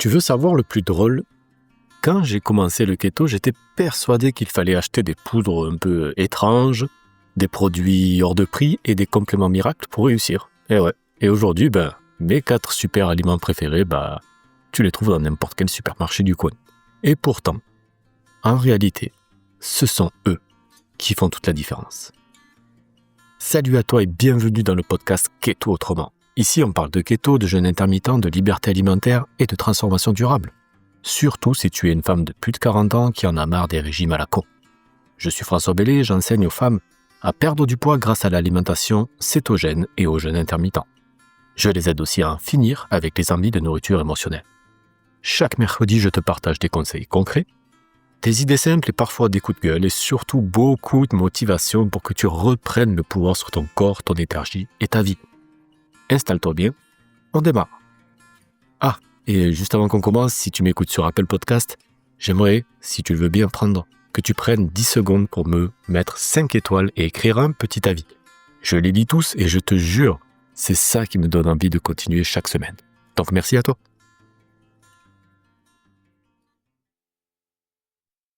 Tu veux savoir le plus drôle? Quand j'ai commencé le keto, j'étais persuadé qu'il fallait acheter des poudres un peu étranges, des produits hors de prix et des compléments miracles pour réussir. Et ouais. Et aujourd'hui, mes 4 super aliments préférés, tu les trouves dans n'importe quel supermarché du coin. Et pourtant, en réalité, ce sont eux qui font toute la différence. Salut à toi et bienvenue dans le podcast Keto Autrement. Ici, on parle de keto, de jeûne intermittent, de liberté alimentaire et de transformation durable. Surtout si tu es une femme de plus de 40 ans qui en a marre des régimes à la con. Je suis François Bellé et j'enseigne aux femmes à perdre du poids grâce à l'alimentation cétogène et au jeûne intermittent. Je les aide aussi à en finir avec les envies de nourriture émotionnelle. Chaque mercredi, je te partage des conseils concrets, des idées simples et parfois des coups de gueule et surtout beaucoup de motivation pour que tu reprennes le pouvoir sur ton corps, ton énergie et ta vie. Installe-toi bien, on démarre. Et juste avant qu'on commence, si tu m'écoutes sur Apple Podcast, j'aimerais, si tu le veux bien prendre, que tu prennes 10 secondes pour me mettre 5 étoiles et écrire un petit avis. Je les lis tous et je te jure, c'est ça qui me donne envie de continuer chaque semaine. Donc merci à toi.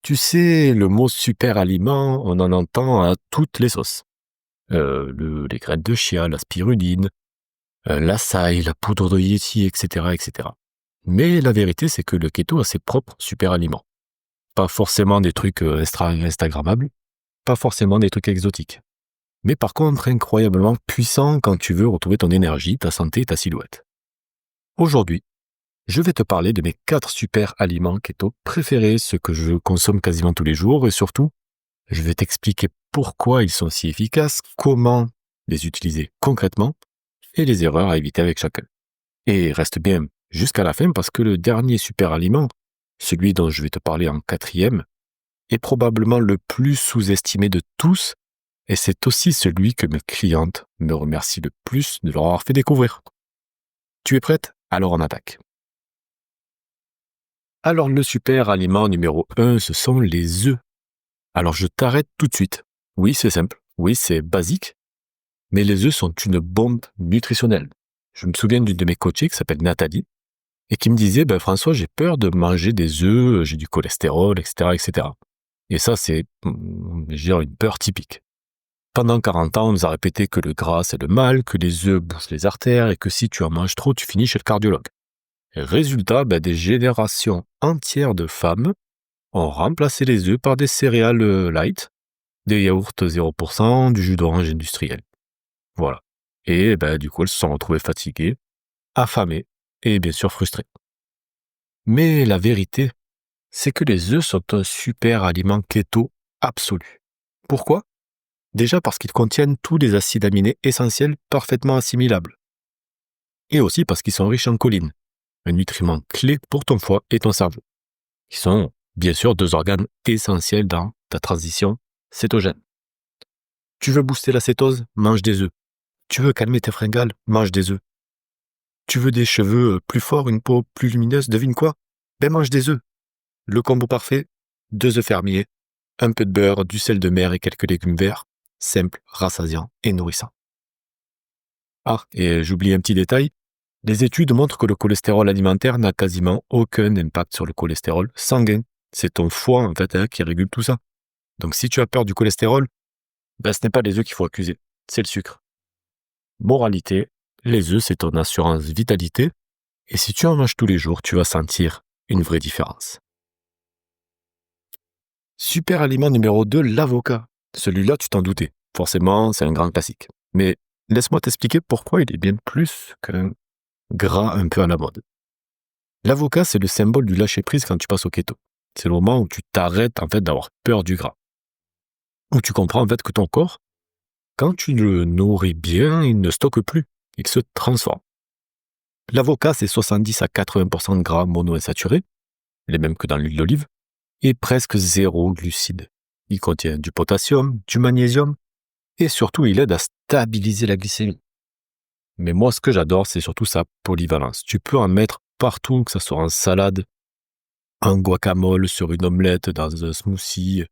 Tu sais, le mot super aliment, on en entend à toutes les sauces. Les graines de chia, la spiruline, l'açaï, la poudre de yéti, etc., etc. Mais la vérité, c'est que le keto a ses propres super aliments. Pas forcément des trucs instagrammables, pas forcément des trucs exotiques. Mais par contre, incroyablement puissants quand tu veux retrouver ton énergie, ta santé et ta silhouette. Aujourd'hui, je vais te parler de mes 4 super aliments keto préférés, ceux que je consomme quasiment tous les jours, et surtout, je vais t'expliquer pourquoi ils sont si efficaces, comment les utiliser concrètement, et les erreurs à éviter avec chacun. Et reste bien jusqu'à la fin parce que le dernier super aliment, celui dont je vais te parler en 4e, est probablement le plus sous-estimé de tous et c'est aussi celui que mes clientes me remercient le plus de leur avoir fait découvrir. Tu es prête? Alors on attaque. Alors le super aliment numéro 1, ce sont les œufs. Alors je t'arrête tout de suite. Oui, c'est simple. Oui, c'est basique. Mais les œufs sont une bombe nutritionnelle. Je me souviens d'une de mes coachées qui s'appelle Nathalie et qui me disait François, j'ai peur de manger des œufs, j'ai du cholestérol, etc., etc. Et ça, c'est une peur typique. Pendant 40 ans, on nous a répété que le gras, c'est le mal, que les œufs bouffent les artères et que si tu en manges trop, tu finis chez le cardiologue. Et résultat, des générations entières de femmes ont remplacé les œufs par des céréales light, des yaourts 0%, du jus d'orange industriel. Voilà. Et du coup, elles se sont retrouvées fatiguées, affamées et bien sûr frustrées. Mais la vérité, c'est que les œufs sont un super aliment keto absolu. Pourquoi? Déjà parce qu'ils contiennent tous les acides aminés essentiels parfaitement assimilables. Et aussi parce qu'ils sont riches en choline, un nutriment clé pour ton foie et ton cerveau, qui sont bien sûr 2 organes essentiels dans ta transition cétogène. Tu veux booster la cétose? Mange des œufs. Tu veux calmer tes fringales? Mange des œufs. Tu veux des cheveux plus forts, une peau plus lumineuse? Devine quoi? Mange des œufs. Le combo parfait, 2 œufs fermiers, un peu de beurre, du sel de mer et quelques légumes verts, simple, rassasiant et nourrissant. Et j'oublie un petit détail, les études montrent que le cholestérol alimentaire n'a quasiment aucun impact sur le cholestérol sanguin. C'est ton foie en fait qui régule tout ça. Donc si tu as peur du cholestérol, ce n'est pas les œufs qu'il faut accuser, c'est le sucre. Moralité, les œufs c'est ton assurance vitalité et si tu en manges tous les jours, tu vas sentir une vraie différence. Super aliment numéro 2, l'avocat. Celui-là, tu t'en doutais. Forcément, c'est un grand classique. Mais laisse-moi t'expliquer pourquoi il est bien plus qu'un gras un peu à la mode. L'avocat, c'est le symbole du lâcher-prise quand tu passes au keto. C'est le moment où tu t'arrêtes en fait d'avoir peur du gras. Où tu comprends en fait que ton corps, quand tu le nourris bien, il ne stocke plus. Il se transforme. L'avocat, c'est 70 à 80% de gras monoinsaturés, les mêmes que dans l'huile d'olive, et presque 0 glucides. Il contient du potassium, du magnésium, et surtout, il aide à stabiliser la glycémie. Mais moi, ce que j'adore, c'est surtout sa polyvalence. Tu peux en mettre partout, que ce soit en salade, en guacamole, sur une omelette, dans un smoothie,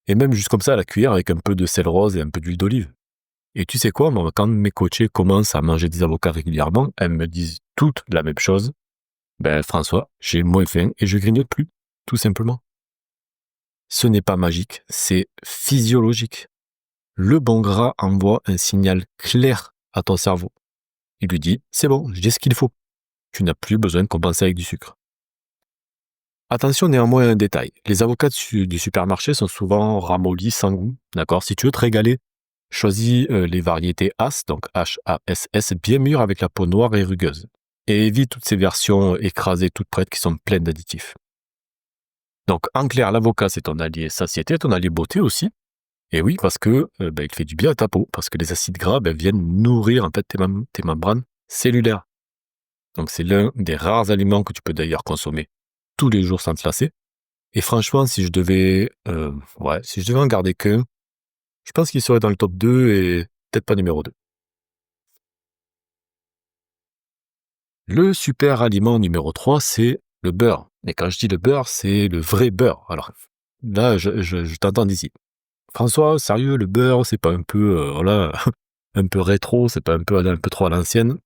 et même juste comme ça à la cuillère avec un peu de sel rose et un peu d'huile d'olive. Et tu sais quoi, moi, quand mes coachés commencent à manger des avocats régulièrement, elles me disent toutes la même chose. Ben François, j'ai moins faim et je grignote plus, tout simplement. Ce n'est pas magique, c'est physiologique. Le bon gras envoie un signal clair à ton cerveau. Il lui dit, c'est bon, j'ai ce qu'il faut. Tu n'as plus besoin de compenser avec du sucre. Attention néanmoins à un détail. Les avocats du supermarché sont souvent ramollis sans goût. D'accord. Si tu veux te régaler, choisis les variétés As, donc H-A-S-S, bien mûres avec la peau noire et rugueuse. Et évite toutes ces versions écrasées toutes prêtes qui sont pleines d'additifs. Donc en clair, l'avocat c'est ton allié satiété, ton allié beauté aussi. Et oui, parce que il fait du bien à ta peau, parce que les acides gras viennent nourrir en fait tes membranes cellulaires. Donc c'est l'un des rares aliments que tu peux d'ailleurs consommer tous les jours sans te lasser. Et franchement, si je devais en garder qu'un, je pense qu'il serait dans le top 2 et peut-être pas numéro 2. Le super aliment numéro 3, c'est le beurre. Et quand je dis le beurre, c'est le vrai beurre. Alors là, je t'entends d'ici. François, sérieux, le beurre, c'est pas un peu, un peu rétro, c'est pas un peu trop à l'ancienne?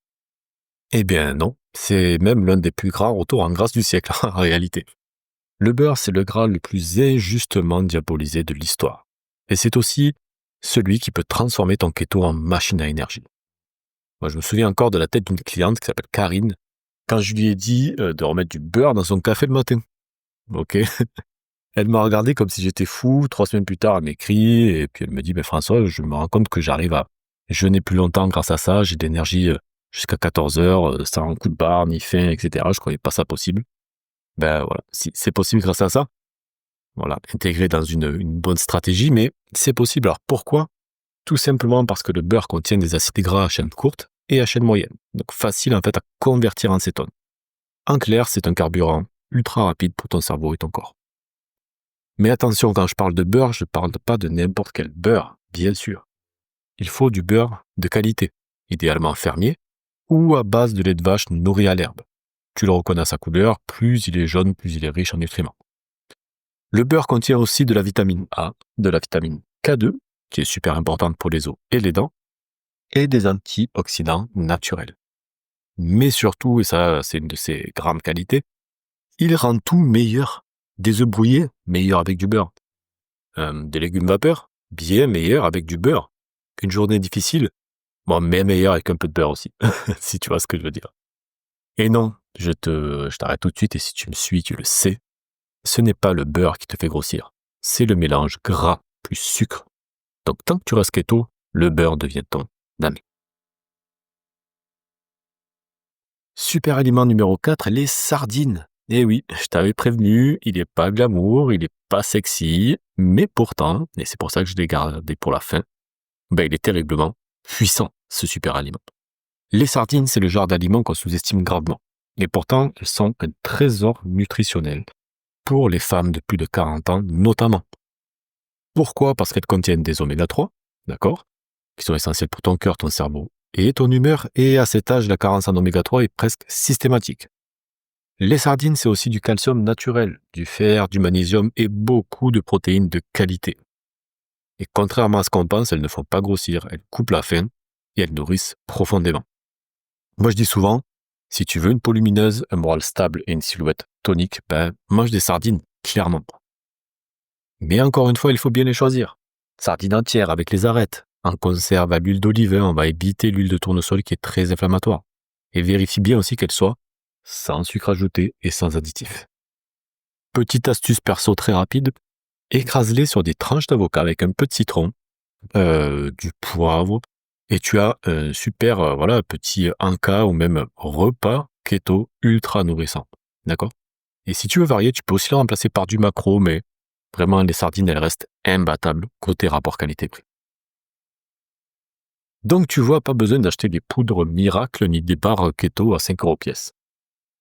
Eh bien non, c'est même l'un des plus grands retours en grâce du siècle, en réalité. Le beurre, c'est le gras le plus injustement diabolisé de l'histoire. Et c'est aussi celui qui peut transformer ton keto en machine à énergie. Moi, je me souviens encore de la tête d'une cliente qui s'appelle Karine, quand je lui ai dit de remettre du beurre dans son café le matin. Ok. Elle m'a regardé comme si j'étais fou. 3 semaines plus tard, elle m'écrit et puis elle me dit, François, je me rends compte que j'arrive à jeûner plus longtemps grâce à ça. J'ai de l'énergie jusqu'à 14 heures, sans coup de barre, ni faim, etc. Je croyais pas ça possible. Ben voilà, si c'est possible grâce à ça. Voilà, intégré dans une bonne stratégie, mais c'est possible. Alors pourquoi? Tout simplement parce que le beurre contient des acides gras à chaîne courte et à chaîne moyenne. Donc facile en fait à convertir en cétone. En clair, c'est un carburant ultra rapide pour ton cerveau et ton corps. Mais attention, quand je parle de beurre, je ne parle pas de n'importe quel beurre, bien sûr. Il faut du beurre de qualité, idéalement fermier, ou à base de lait de vache nourri à l'herbe. Tu le reconnais à sa couleur, plus il est jaune, plus il est riche en nutriments. Le beurre contient aussi de la vitamine A, de la vitamine K2, qui est super importante pour les os et les dents, et des antioxydants naturels. Mais surtout, et ça c'est une de ses grandes qualités, il rend tout meilleur. Des œufs brouillés, meilleurs avec du beurre. Des légumes vapeur, bien meilleurs avec du beurre. Une journée difficile, mais meilleur avec un peu de beurre aussi, si tu vois ce que je veux dire. Et non, je t'arrête tout de suite, et si tu me suis, tu le sais, ce n'est pas le beurre qui te fait grossir, c'est le mélange gras plus sucre. Donc tant que tu restes keto, le beurre devient ton ami. Super aliment numéro 4, les sardines. Eh oui, je t'avais prévenu, il n'est pas glamour, il n'est pas sexy, mais pourtant, et c'est pour ça que je l'ai gardé pour la fin, il est terriblement puissant, ce super aliment. Les sardines, c'est le genre d'aliment qu'on sous-estime gravement. Et pourtant, elles sont un trésor nutritionnel pour les femmes de plus de 40 ans, notamment. Pourquoi? Parce qu'elles contiennent des oméga 3, d'accord, qui sont essentiels pour ton cœur, ton cerveau et ton humeur, et à cet âge, la carence en oméga 3 est presque systématique. Les sardines, c'est aussi du calcium naturel, du fer, du magnésium et beaucoup de protéines de qualité. Et contrairement à ce qu'on pense, elles ne font pas grossir, elles coupent la faim et elles nourrissent profondément. Moi, je dis souvent, si tu veux une peau lumineuse, un moral stable et une silhouette tonique, mange des sardines, clairement. Mais encore une fois, il faut bien les choisir. Sardines entières avec les arêtes. En conserve à l'huile d'olive, on va éviter l'huile de tournesol qui est très inflammatoire. Et vérifie bien aussi qu'elle soit sans sucre ajouté et sans additifs. Petite astuce perso très rapide, écrase-les sur des tranches d'avocat avec un peu de citron, du poivre, et tu as un super petit encas ou même repas keto ultra nourrissant. D'accord? Et si tu veux varier, tu peux aussi le remplacer par du maquereau, mais vraiment les sardines, elles restent imbattables côté rapport qualité-prix. Donc tu vois, pas besoin d'acheter des poudres miracles ni des barres keto à 5 € pièce.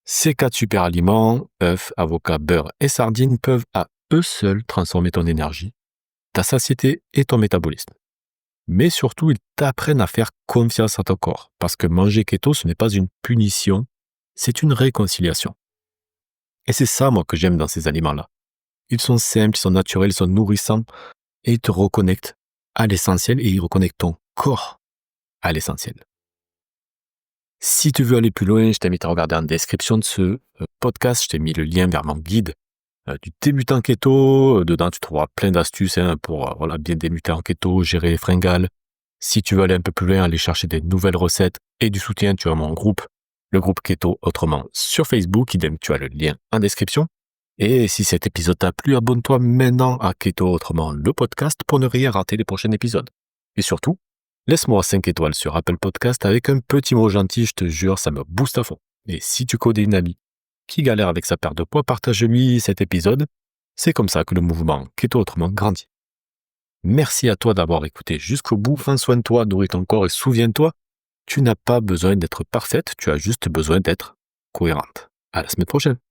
Ces 4 super aliments, œufs, avocat, beurre et sardines, peuvent à eux seuls transformer ton énergie, ta satiété et ton métabolisme. Mais surtout, ils t'apprennent à faire confiance à ton corps, parce que manger keto, ce n'est pas une punition, c'est une réconciliation. Et c'est ça, moi, que j'aime dans ces aliments-là. Ils sont simples, ils sont naturels, ils sont nourrissants, et ils te reconnectent à l'essentiel, et ils reconnectent ton corps à l'essentiel. Si tu veux aller plus loin, je t'invite à regarder en description de ce podcast. Je t'ai mis le lien vers mon guide du débutant keto. Dedans, tu trouveras plein d'astuces pour bien débuter en keto, gérer les fringales. Si tu veux aller un peu plus loin, aller chercher des nouvelles recettes et du soutien, tu as mon groupe, le groupe Keto Autrement sur Facebook. Idem, tu as le lien en description. Et si cet épisode t'a plu, abonne-toi maintenant à Keto Autrement, le podcast, pour ne rien rater les prochains épisodes. Et surtout, laisse-moi 5 étoiles sur Apple Podcast avec un petit mot gentil, je te jure, ça me booste à fond. Et si tu connais une amie qui galère avec sa perte de poids, partage-lui cet épisode. C'est comme ça que le mouvement Keto Autrement grandit. Merci à toi d'avoir écouté jusqu'au bout. Prends soin de toi, nourris ton corps et souviens-toi, tu n'as pas besoin d'être parfaite, tu as juste besoin d'être cohérente. À la semaine prochaine.